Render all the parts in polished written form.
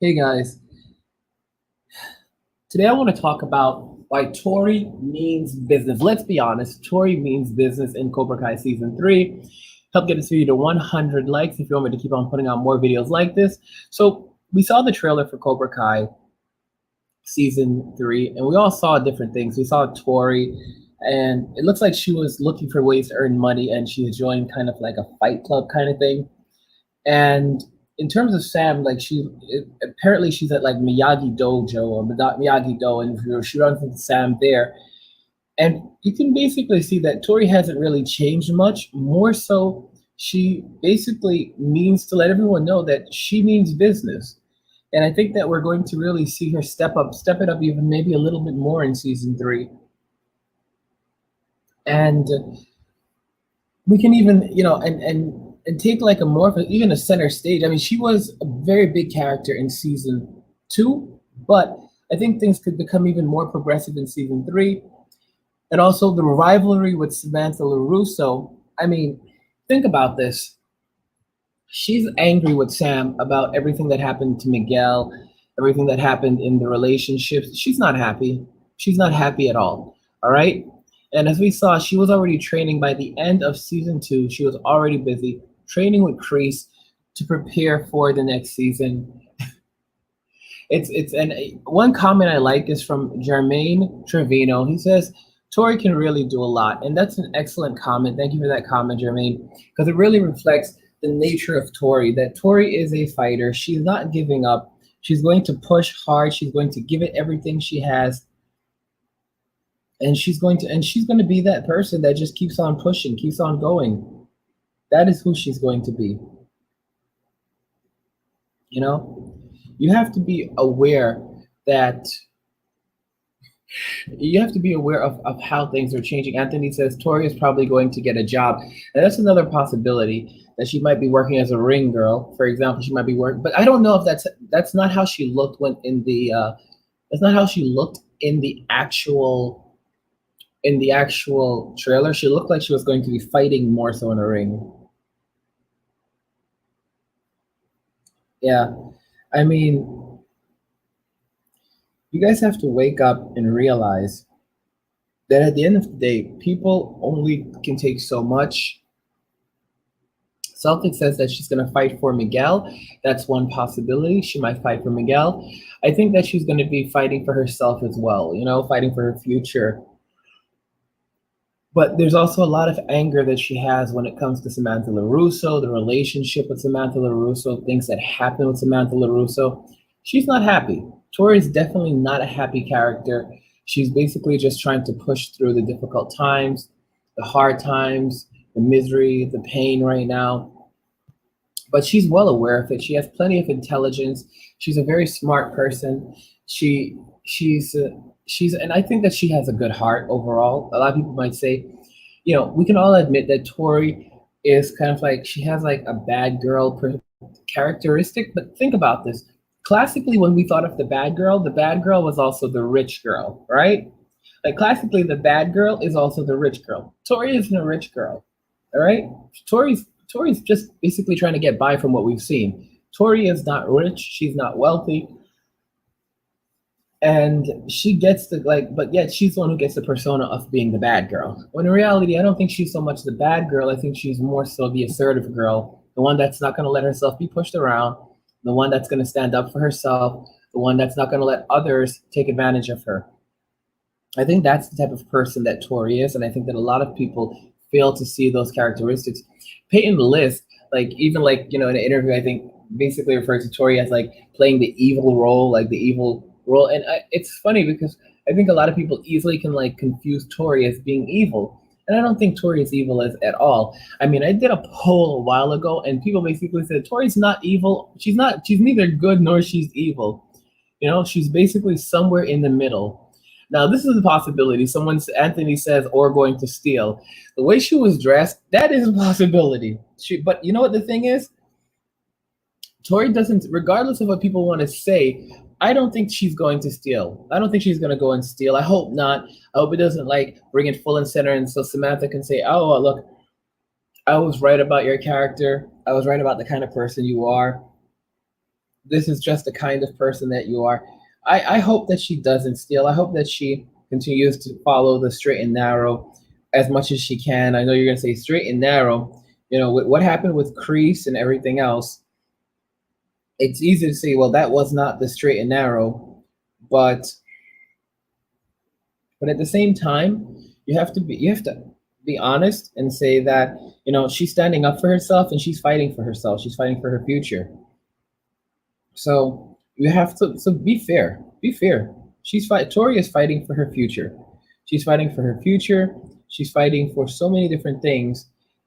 Hey guys, today I want to talk about why Tory means business. Let's be honest, Tory means business in Cobra Kai season 3. Help get this video to 100 likes if you want me to keep on putting out more videos like this. So, we saw the trailer for Cobra Kai season 3, and we all saw different things. We saw Tory, and it looks like she was looking for ways to earn money, and she joined kind of like a fight club kind of thing. And in terms of Sam, like apparently she's at like Miyagi Dojo or Miyagi Do, and she runs into Sam there. And you can basically see that Tori hasn't really changed much. More so, she basically means to let everyone know that she means business. And I think that we're going to really see her step it up even maybe a little bit more in season 3. And we can even, and take like a more of even a center stage. I mean, she was a very big character in season 2, but I think things could become even more progressive in season 3. And also the rivalry with Samantha LaRusso. I mean, think about this. She's angry with Sam about everything that happened to Miguel, everything that happened in the relationships. She's not happy. She's not happy at all. All right. And as we saw, she was already training by the end of season 2. She was already busy training with Kreese to prepare for the next season. It's and one comment I like is from Jermaine Trevino. He says Tori can really do a lot, and that's an excellent comment. Thank you for that comment, Jermaine, because it really reflects the nature of Tori. That Tori is a fighter. She's not giving up. She's going to push hard. She's going to give it everything she has, and she's going to be that person that just keeps on pushing, keeps on going. That is who she's going to be. You know, you have to be aware that of how things are changing. Anthony says Tori is probably going to get a job, and that's another possibility that she might be working as a ring girl, for example. She might be working, but I don't know if that's not how she looked when in the that's not how she looked in the actual trailer. She looked like she was going to be fighting more so in a ring. Yeah, I mean, you guys have to wake up and realize that at the end of the day, people only can take so much. Celtic says that she's going to fight for Miguel. That's one possibility. She might fight for Miguel. I think that she's going to be fighting for herself as well, fighting for her future. But there's also a lot of anger that she has when it comes to Samantha LaRusso, the relationship with Samantha LaRusso, things that happen with Samantha LaRusso. She's not happy. Tori is definitely not a happy character. She's basically just trying to push through the difficult times, the hard times, the misery, the pain right now. But she's well aware of it. She has plenty of intelligence. She's a very smart person. She's and I think that she has a good heart overall. A lot of people might say, we can all admit that Tori is kind of like, she has like a bad girl characteristic. But think about this. Classically, when we thought of the bad girl was also the rich girl, right? Like classically, the bad girl is also the rich girl. Tori isn't a rich girl, all right? Tori's just basically trying to get by from what we've seen. Tori is not rich. She's not wealthy. And she gets but yet she's the one who gets the persona of being the bad girl. When in reality, I don't think she's so much the bad girl. I think she's more so the assertive girl, the one that's not going to let herself be pushed around, the one that's going to stand up for herself, the one that's not going to let others take advantage of her. I think that's the type of person that Tori is, and I think that a lot of people fail to see those characteristics. Peyton List, in an interview, I think basically referred to Tori as like playing the evil role, like the evil role. And it's funny because I think a lot of people easily can like confuse Tori as being evil. And I don't think Tori is evil at all. I mean, I did a poll a while ago and people basically said Tori's not evil. She's neither good nor she's evil. She's basically somewhere in the middle. Now, this is a possibility. Anthony says, or going to steal. The way she was dressed, that is a possibility. But you know what the thing is? Tori doesn't, regardless of what people want to say, I don't think she's going to steal. I don't think she's going to go and steal. I hope not. I hope it doesn't bring it full and center, and so Samantha can say, "Oh, look, I was right about your character. I was right about the kind of person you are." This is just the kind of person that you are. I hope that she doesn't steal. I hope that she continues to follow the straight and narrow as much as she can. I know you're going to say straight and narrow. You know, with what happened with Crease and everything else, it's easy to say, well, that was not the straight and narrow. But at the same time, you have to be honest and say that, you know, she's standing up for herself and she's fighting for herself. She's fighting for her future. So you have to be fair. Be fair. Tori is fighting for her future. She's fighting for her future. She's fighting for so many different things,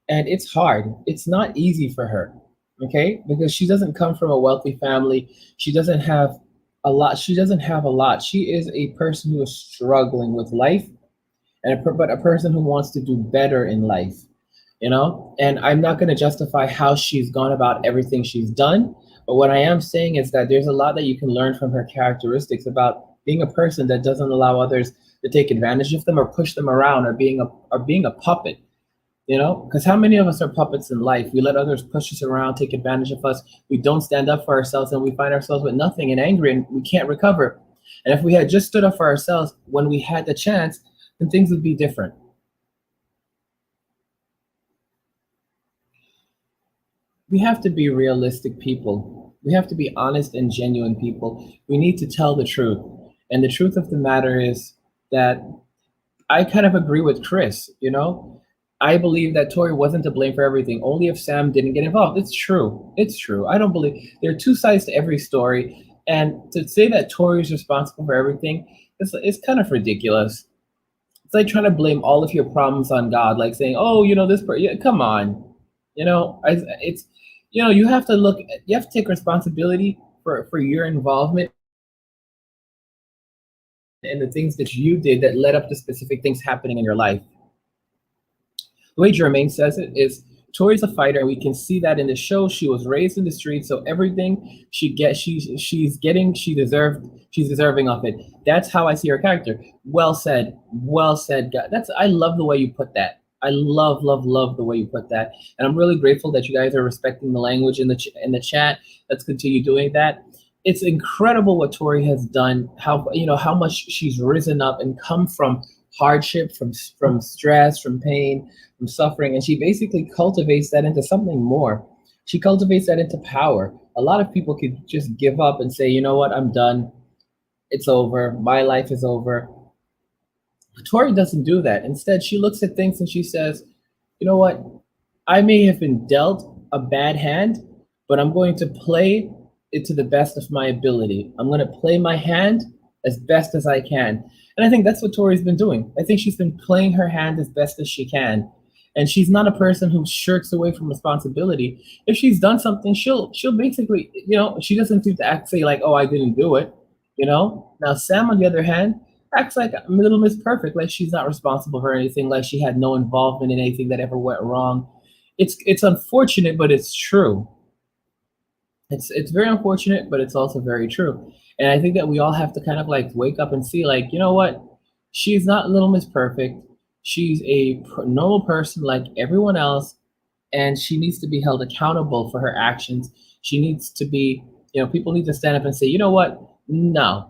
and it's hard. It's not easy for her. Okay, because she doesn't come from a wealthy family. She doesn't have a lot. She doesn't have a lot. She is a person who is struggling with life, and but a person who wants to do better in life, you know. And I'm not going to justify how she's gone about everything she's done, but what I am saying is that there's a lot that you can learn from her characteristics about being a person that doesn't allow others to take advantage of them or push them around, or being a puppet, you know. Because how many of us are puppets in life? We let others push us around, take advantage of us. We don't stand up for ourselves, and we find ourselves with nothing and angry, and we can't recover. And if we had just stood up for ourselves when we had the chance, then things would be different. We have to be realistic people. We have to be honest and genuine people. We need to tell the truth. And the truth of the matter is that I kind of agree with Chris, you know? I believe that Tory wasn't to blame for everything, only if Sam didn't get involved. It's true. It's true. I don't believe there are two sides to every story. And to say that Tory is responsible for everything, it's kind of ridiculous. It's like trying to blame all of your problems on God, like saying, "Oh, you know yeah, come on." You know, it's, you know, you have to look. You have to take responsibility for your involvement and the things that you did that led up to specific things happening in your life. The way Jermaine says it is, Tori's a fighter, and we can see that in the show. She was raised in the streets, so everything she's getting, she's deserving of it. That's how I see her character. Well said, God. That's I love the way you put that. I love the way you put that, and I'm really grateful that you guys are respecting the language in in the chat. Let's continue doing that. It's incredible what Tori has done. How, you know, how much she's risen up and come from hardship, from stress, from pain, from suffering, and she basically cultivates that into something more. She cultivates that into power. A lot of people could just give up and say, you know what, I'm done. It's over. My life is over. Tori doesn't do that. Instead, she looks at things and she says, you know what? I may have been dealt a bad hand, but I'm going to play it to the best of my ability. I'm going to play my hand as best as I can. And I think that's what Tori's been doing. I think she's been playing her hand as best as she can. And she's not a person who shirks away from responsibility. If she's done something, she'll basically, you know, she doesn't do to act say like, oh, I didn't do it. You know? Now Sam, on the other hand, acts like Little Miss Perfect, like she's not responsible for anything, like she had no involvement in anything that ever went wrong. It's unfortunate, but it's true. It's very unfortunate, but it's also very true. And I think that we all have to kind of like wake up and see, like, you know what? She's not Little Miss Perfect. She's a normal person like everyone else, and she needs to be held accountable for her actions. She needs to be, you know, people need to stand up and say, you know what? No,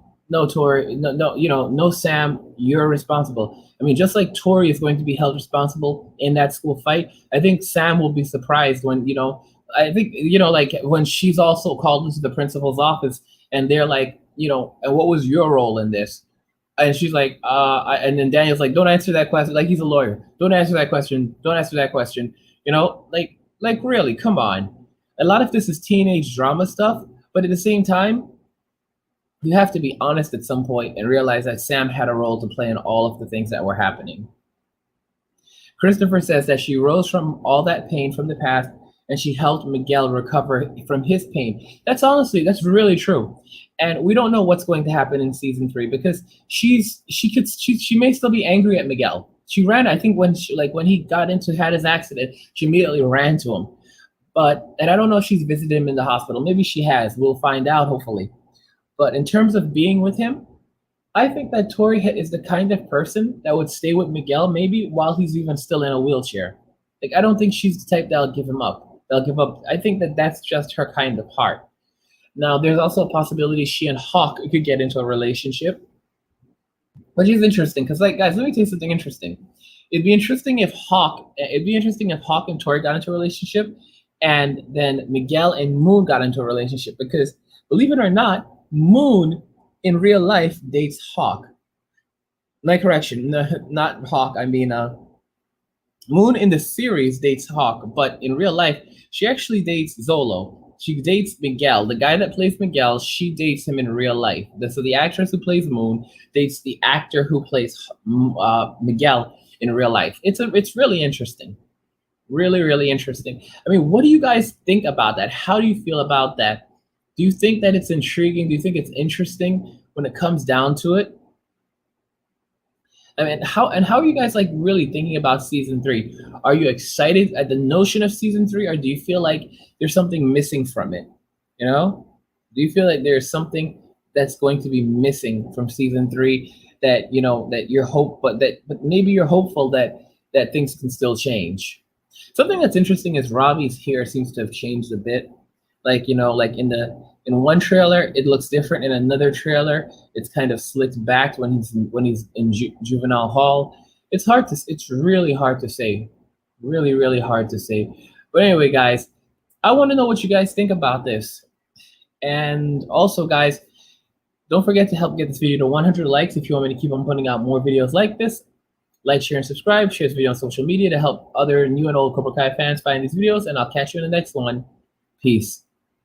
Tori, no, you know, no, Sam, you're responsible. I mean, just like Tori is going to be held responsible in that school fight, I think Sam will be surprised when, you know, I think, you know, like when she's also called into the principal's office and they're like, you know, and what was your role in this? And she's like, and then Daniel's like, don't answer that question. Like, he's a lawyer. Don't answer that question. Don't answer that question. You know, like really, come on. A lot of this is teenage drama stuff, but at the same time, you have to be honest at some point and realize that Sam had a role to play in all of the things that were happening. Christopher says that she rose from all that pain from the past and she helped Miguel recover from his pain. That's really true. And we don't know what's going to happen in season 3 because she may still be angry at Miguel. She ran, I think when he had his accident, she immediately ran to him. And I don't know if she's visited him in the hospital. Maybe she has. We'll find out, hopefully. But in terms of being with him, I think that Tori is the kind of person that would stay with Miguel maybe while he's even still in a wheelchair. Like, I don't think she's the type that'll give him up. They'll give up. I think that that's just her kind of heart. Now, there's also a possibility she and Hawk could get into a relationship, which is interesting. Because, like, guys, let me tell you something interesting. It'd be interesting if Hawk and Tory got into a relationship, and then Miguel and Moon got into a relationship. Because, believe it or not, Moon in real life dates Hawk. My correction, no, not Hawk. I mean, Moon in the series dates Hawk, but in real life, she actually dates Zolo. She dates Miguel, the guy that plays Miguel. She dates him in real life. So the actress who plays Moon dates the actor who plays Miguel in real life. It's really interesting, really really interesting. I mean, what do you guys think about that? How do you feel about that? Do you think that it's intriguing? Do you think it's interesting when it comes down to it? I mean, how are you guys like really thinking about season three? Are you excited at the notion of season three, or do you feel like there's something missing from it? You know, do you feel like there's something that's going to be missing from season three that that you're but maybe you're hopeful that things can still change? Something that's interesting is Robbie's hair seems to have changed a bit. Like like in one trailer it looks different. In another trailer it's kind of slicked back when he's in juvenile hall. It's really hard to say, really really hard to say. But anyway, guys, I want to know what you guys think about this. And also, guys, don't forget to help get this video to 100 likes if you want me to keep on putting out more videos like this. Like, share, and subscribe. Share this video on social media to help other new and old Cobra Kai fans find these videos, and I'll catch you in the next one. Peace.